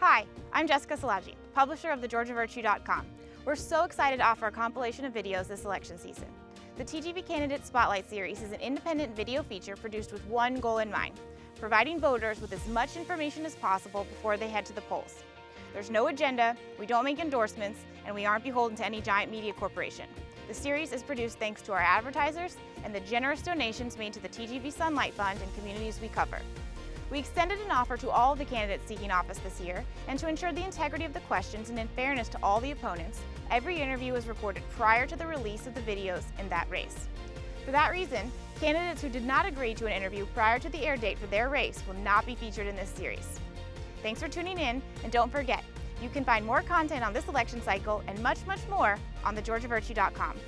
Hi, I'm Jessica Salaji, publisher of thegeorgiavirtue.com. We're so excited to offer a compilation of videos this election season. The TGV Candidate Spotlight Series is an independent video feature produced with one goal in mind: providing voters with as much information as possible before they head to the polls. There's no agenda, we don't make endorsements, and we aren't beholden to any giant media corporation. The series is produced thanks to our advertisers and the generous donations made to the TGV Sunlight Fund and communities we cover. We extended an offer to all of the candidates seeking office this year, and to ensure the integrity of the questions and in fairness to all the opponents, every interview was recorded prior to the release of the videos in that race. For that reason, candidates who did not agree to an interview prior to the air date for their race will not be featured in this series. Thanks for tuning in, and don't forget, you can find more content on this election cycle and much, much more on thegeorgiavirtue.com.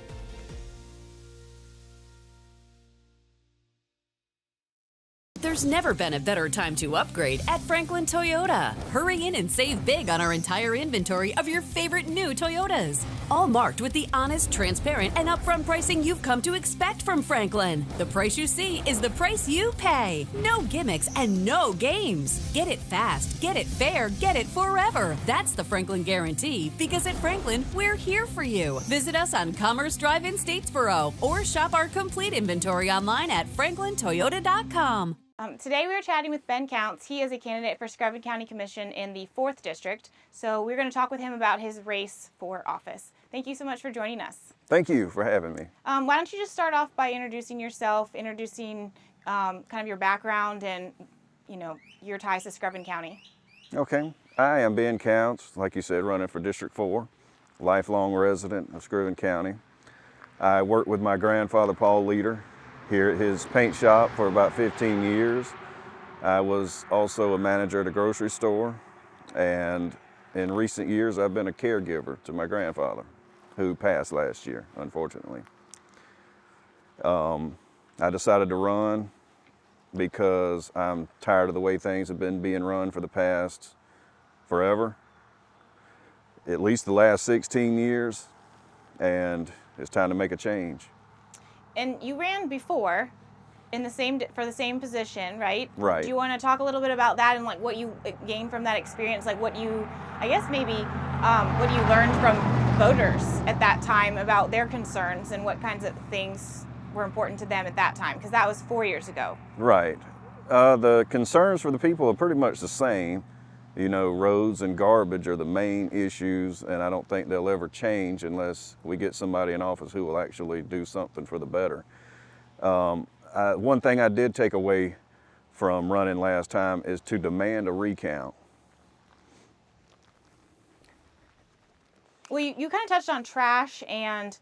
There's never been a better time to upgrade at Franklin Toyota. Hurry in and save big on our entire inventory of your favorite new Toyotas. All marked with the honest, transparent, and upfront pricing you've come to expect from Franklin. The price you see is the price you pay. No gimmicks and no games. Get it fast, get it fair, get it forever. That's the Franklin guarantee, because at Franklin, we're here for you. Visit us on Commerce Drive in Statesboro or shop our complete inventory online at franklintoyota.com. Today we are chatting with Ben Counts. He is a candidate for Screven County Commission in the 4th District. So we're going to talk with him about his race for office. Thank you so much for joining us. Thank you for having me. Why don't you just start off by introducing yourself, introducing kind of your background and, your ties to Screven County. Okay. I am Ben Counts, like you said, running for District 4, lifelong resident of Screven County. I worked with my grandfather, Paul Leader, here at his paint shop for about 15 years. I was also a manager at a grocery store, and in recent years I've been a caregiver to my grandfather, who passed last year, unfortunately. I decided to run because I'm tired of the way things have been being run for the past forever, at least the last 16 years, and it's time to make a change. And you ran before for the same position, right? Right. Do you want to talk a little bit about that and like what you gained from that experience, like what you, I guess maybe what you learned from voters at that time about their concerns and what kinds of things were important to them at that time, because that was 4 years ago. Right. The concerns for the people are pretty much the same. Roads and garbage are the main issues, and I don't think they'll ever change unless we get somebody in office who will actually do something for the better. One thing I did take away from running last time is to demand a recount. Well, you kind of touched on trash and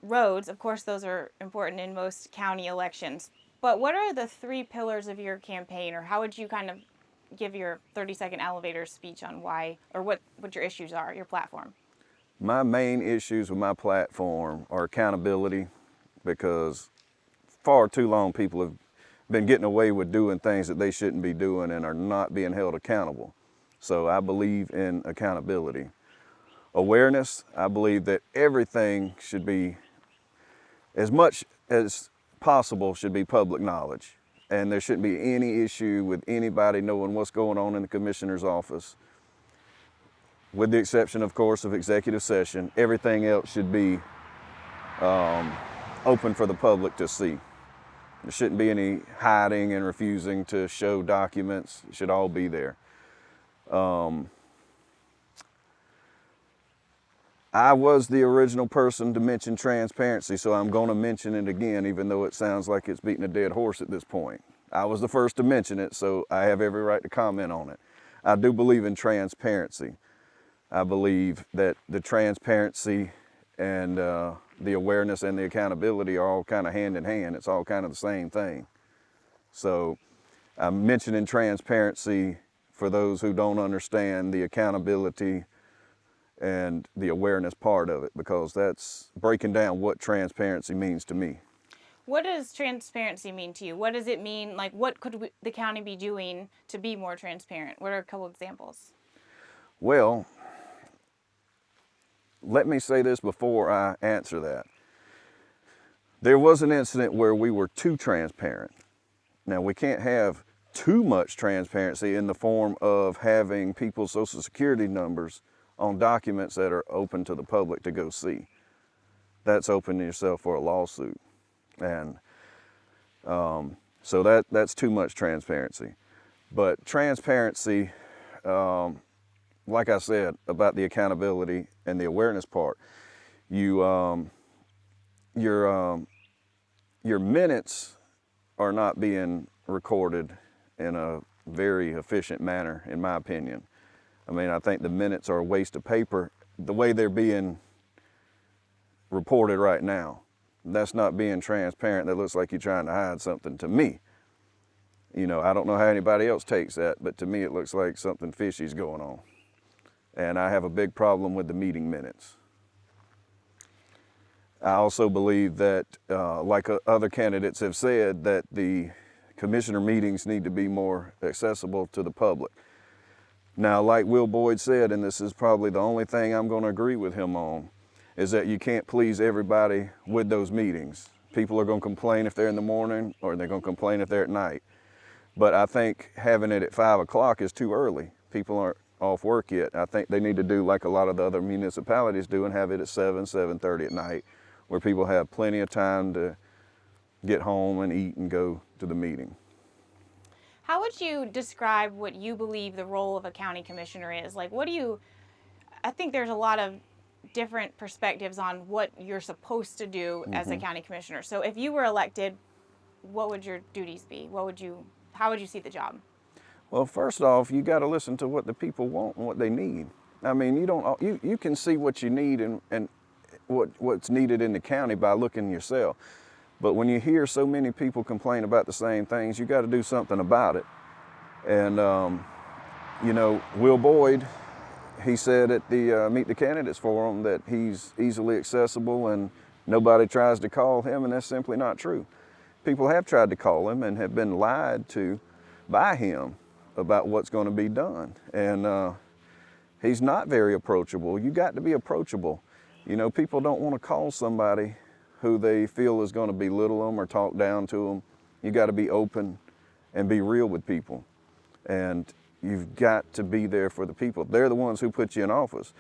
roads. Of course, those are important in most county elections. But what are the 3 pillars of your campaign, or how would you kind of give your 30-second elevator speech on why, or what your issues are, your platform? My main issues with my platform are accountability, because far too long people have been getting away with doing things that they shouldn't be doing and are not being held accountable. So I believe in accountability. Awareness, I believe that everything should be, as much as possible, should be public knowledge. And there shouldn't be any issue with anybody knowing what's going on in the commissioner's office. With the exception, of course, of executive session, everything else should be open for the public to see. There shouldn't be any hiding and refusing to show documents. It should all be there. I was the original person to mention transparency, so I'm going to mention it again, even though it sounds like it's beating a dead horse at this point. I was the first to mention it, so I have every right to comment on it. I do believe in transparency. I believe that the transparency and the awareness and the accountability are all kind of hand in hand. It's all kind of the same thing. So I'm mentioning transparency for those who don't understand the accountability and the awareness part of it, because that's breaking down what transparency means to me. What does transparency mean to you? What does it mean? Like, what could the county be doing to be more transparent? What are a couple examples? Well, let me say this before I answer that. There was an incident where we were too transparent. Now, we can't have too much transparency in the form of having people's social security numbers on documents that are open to the public to go see. That's opening yourself for a lawsuit. And so that's too much transparency. But transparency, like I said, about the accountability and the awareness part, your minutes are not being recorded in a very efficient manner, in my opinion. I mean, I think the minutes are a waste of paper the way they're being reported right now. That's not being transparent. That looks like you're trying to hide something to me. You know, I don't know how anybody else takes that, but to me it looks like something fishy's going on. And I have a big problem with the meeting minutes. I also believe that, like other candidates have said, that the commissioner meetings need to be more accessible to the public. Now, like Will Boyd said, and this is probably the only thing I'm going to agree with him on, is that you can't please everybody with those meetings. People are going to complain if they're in the morning, or they're going to complain if they're at night. But I think having it at 5 o'clock is too early. People aren't off work yet. I think they need to do like a lot of the other municipalities do and have it at 7:30 at night, where people have plenty of time to get home and eat and go to the meeting. How would you describe what you believe the role of a county commissioner is? Like, I think there's a lot of different perspectives on what you're supposed to do as a county commissioner. So if you were elected, what would your duties be? How would you see the job? Well, first off, you got to listen to what the people want and what they need. I mean, you can see what you need and what's needed in the county by looking yourself. But when you hear so many people complain about the same things, you got to do something about it. And you know, Will Boyd, he said at the Meet the Candidates Forum that he's easily accessible and nobody tries to call him, and that's simply not true. People have tried to call him and have been lied to by him about what's going to be done. And he's not very approachable. You got to be approachable. You know, people don't want to call somebody who they feel is going to belittle them or talk down to them. You got to be open and be real with people. And you've got to be there for the people. They're the ones who put you in office.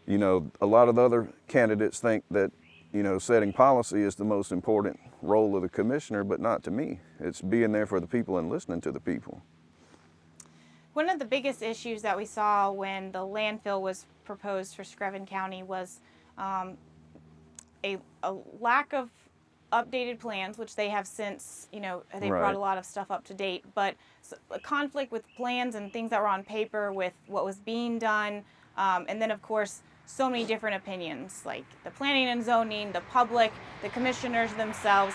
You know, a lot of the other candidates think that, you know, setting policy is the most important role of the commissioner, but not to me. It's being there for the people and listening to the people. One of the biggest issues that we saw when the landfill was proposed for Screven County was a lack of updated plans, which they have since, you know, they brought a lot of stuff up to date, but a conflict with plans and things that were on paper with what was being done, and then of course so many different opinions, like the planning and zoning, the public, the commissioners themselves.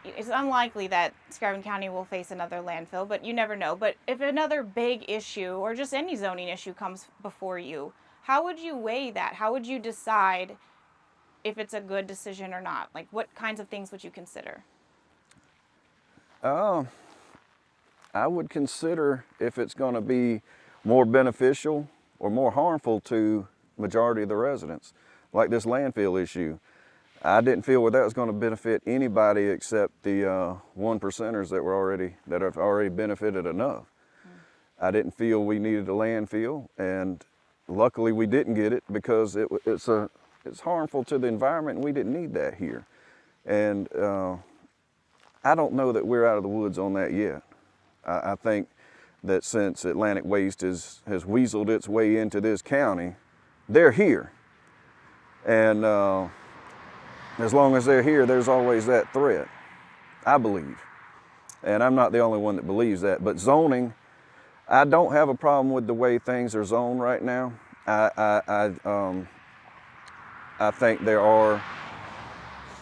It's unlikely that Screven County will face another landfill, but you never know. But if another big issue or just any zoning issue comes before you, how would you weigh that? How would you decide if it's a good decision or not? Like, what kinds of things would you consider? I would consider if it's going to be more beneficial or more harmful to majority of the residents, like this landfill issue. I didn't feel that was going to benefit anybody except the 1%ers that have already benefited enough. I didn't feel we needed a landfill, and luckily we didn't get it because it's harmful to the environment, and we didn't need that here. And I don't know that we're out of the woods on that yet. I think that since Atlantic Waste has weaseled its way into this county, they're here. And as long as they're here, there's always that threat, I believe. And I'm not the only one that believes that. But zoning, I don't have a problem with the way things are zoned right now. I think there are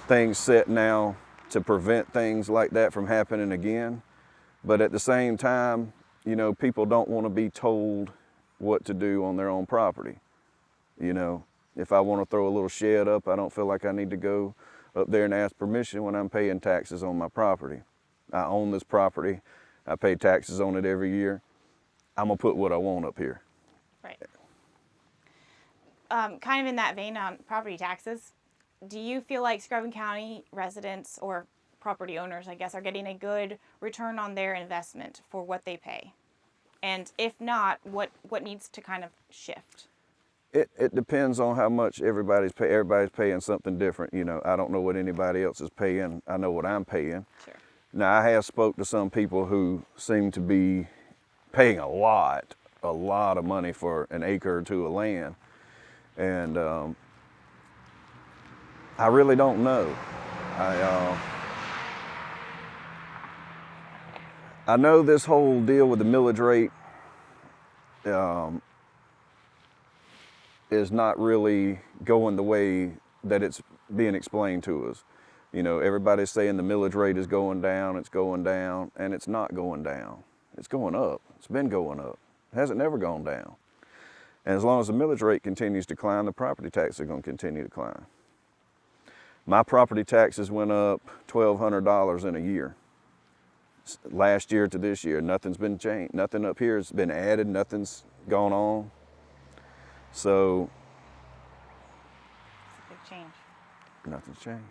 things set now to prevent things like that from happening again. But at the same time, you know, people don't want to be told what to do on their own property. You know, if I want to throw a little shed up, I don't feel like I need to go up there and ask permission when I'm paying taxes on my property. I own this property. I pay taxes on it every year. I'm going to put what I want up here. Right. Kind of in that vein on property taxes, do you feel like Screven County residents or property owners, I guess, are getting a good return on their investment for what they pay? And if not, what needs to kind of shift? It depends on how much everybody's paying something different. You know, I don't know what anybody else is paying. I know what I'm paying. Sure. Now, I have spoke to some people who seem to be paying a lot of money for an acre or two of land. And I really don't know. I know this whole deal with the millage rate is not really going the way that it's being explained to us. You know, everybody's saying the millage rate is going down, and it's not going down. It's going up. It's been going up. It hasn't never gone down. And as long as the millage rate continues to climb, the property taxes are going to continue to climb. My property taxes went up $1,200 in a year. Last year to this year, nothing's been changed. Nothing up here has been added, nothing's gone on. So, It's a big change. nothing's changed.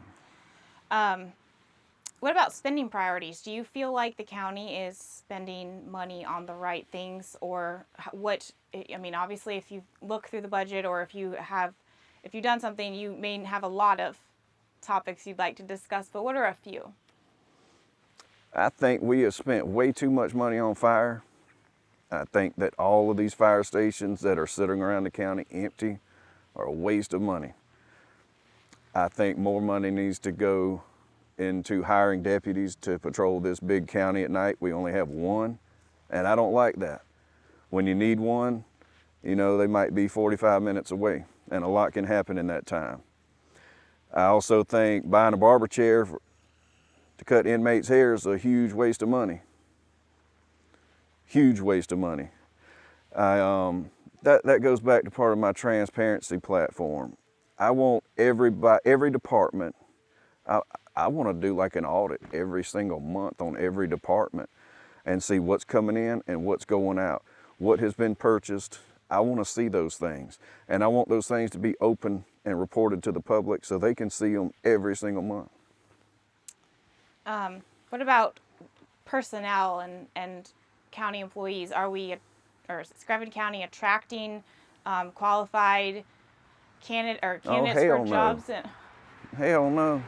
What about spending priorities? Do you feel like the county is spending money on the right things, or what? I mean, obviously, if you look through the budget, or if you've done something, you may have a lot of topics you'd like to discuss. But what are a few? I think we have spent way too much money on fire. I think that all of these fire stations that are sitting around the county empty are a waste of money. I think more money needs to go into hiring deputies to patrol this big county at night. We only have one, and I don't like that. When you need one, you know, they might be 45 minutes away, and a lot can happen in that time. I also think buying a barber chair to cut inmates' hair is a huge waste of money. Huge waste of money. That goes back to part of my transparency platform. I want every department, I want to do like an audit every single month on every department and see what's coming in and what's going out, what has been purchased. I want to see those things, and I want those things to be open and reported to the public so they can see them every single month. What about personnel and county employees? Or is Screven County attracting qualified candidates for jobs? Hell no.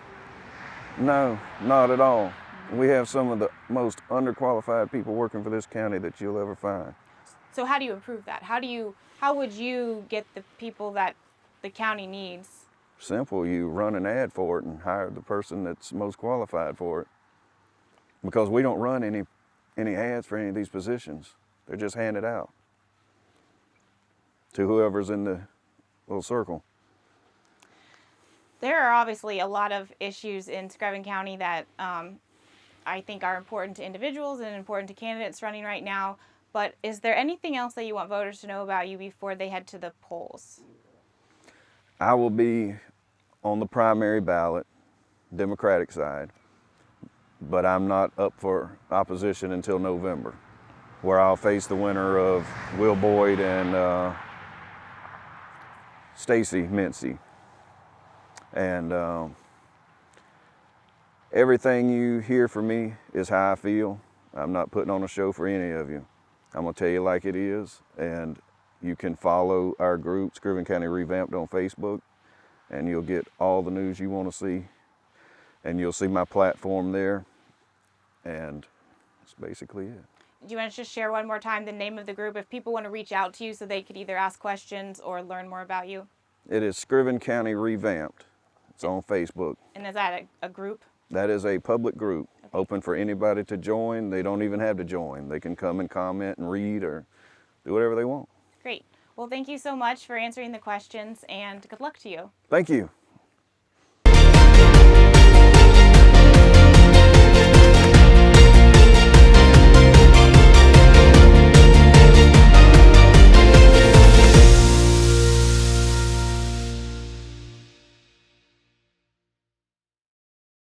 No, not at all. We have some of the most underqualified people working for this county that you'll ever find. So how do you improve that? How would you get the people that the county needs? Simple, you run an ad for it and hire the person that's most qualified for it. Because we don't run any ads for any of these positions. They're just handed out to whoever's in the little circle. There are obviously a lot of issues in Screven County that I think are important to individuals and important to candidates running right now. But is there anything else that you want voters to know about you before they head to the polls? I will be on the primary ballot, Democratic side, but I'm not up for opposition until November, where I'll face the winner of Will Boyd and Stacy Mincy. And everything you hear from me is how I feel. I'm not putting on a show for any of you. I'm gonna tell you like it is, and you can follow our group, Screven County Revamped, on Facebook, and you'll get all the news you want to see, and you'll see my platform there, and that's basically it. Do you want to just share one more time the name of the group if people want to reach out to you so they could either ask questions or learn more about you? It is Screven County Revamped. It's on Facebook. And is that a group? That is a public group, open for anybody to join. They don't even have to join. They can come and comment and read or do whatever they want. Great. Well, thank you so much for answering the questions, and good luck to you. Thank you.